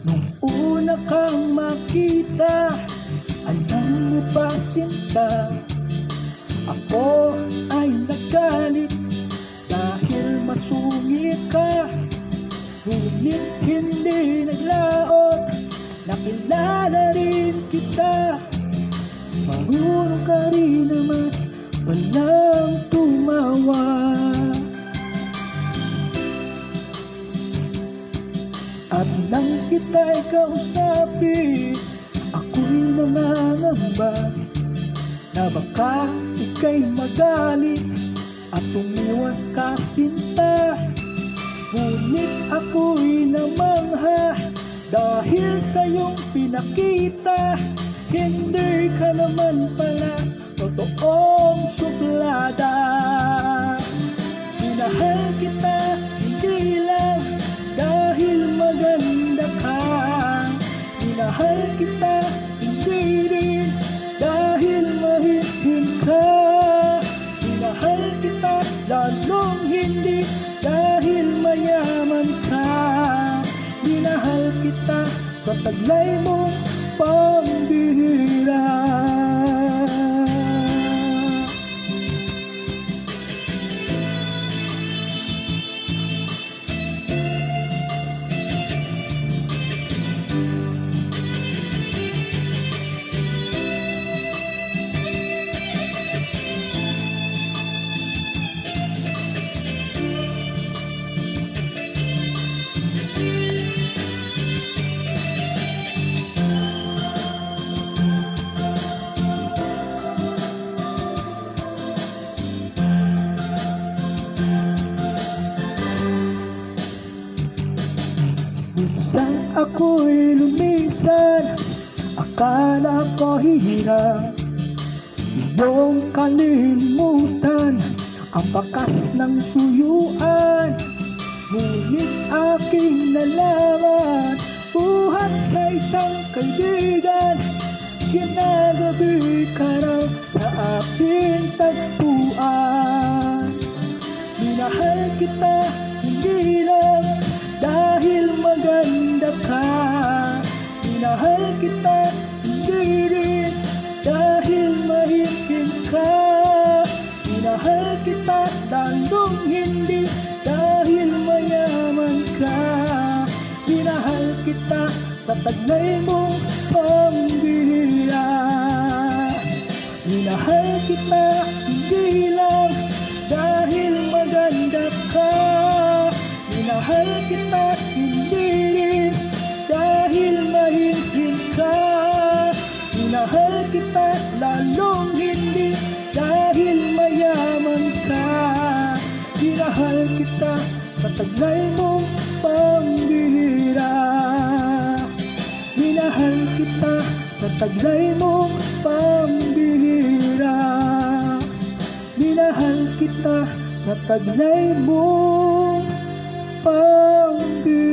Nung una kang makita, alam mo ba sinta, ako ay nagalit dahil masungit ka. Ngunit hindi naglaon, nakilala rin kita. Marunong ka rin naman palang tumawa. At nang kita'y kausapin, ako'y nangangamba na baka ika'y magalit at umiwas ka sinta. Ngunit ako'y namangha dahil sa iyong pinakita. Hindi ka naman pala totoong suplada. Minahal kita hindi lang dahil maganda ka. Minahal kita hindi rin dahil mahihin ka. Minahal kita lalong hindi dahil mayaman ka. Minahal kita sa taglay mong pambihira. Minsan ako'y lumisan, akala ko hirap iyong kalilimutan ang bakas ng suyuan. Ngunit aking nalaman, buhat sa isang kaibigan, ginagabi ka raw sa aking tagpuan. Minahal kita hindi lang dahil maganda ka. Minahal kita hindi rin dahil mahihin ka. Minahal kita lalong hindi dahil mayaman ka. Minahal kita sa taglay mong pambihira. Minahal kita hindi lang dahil maganda ka. Minahal kita hindi rin dahil mahihin ka. Minahal kita lalong hindi dahil mayaman ka. Minahal kita sa taglay mong pambihira. Minahal kita sa taglay mong pambihira. Minahal kita sa taglay mong pambihira.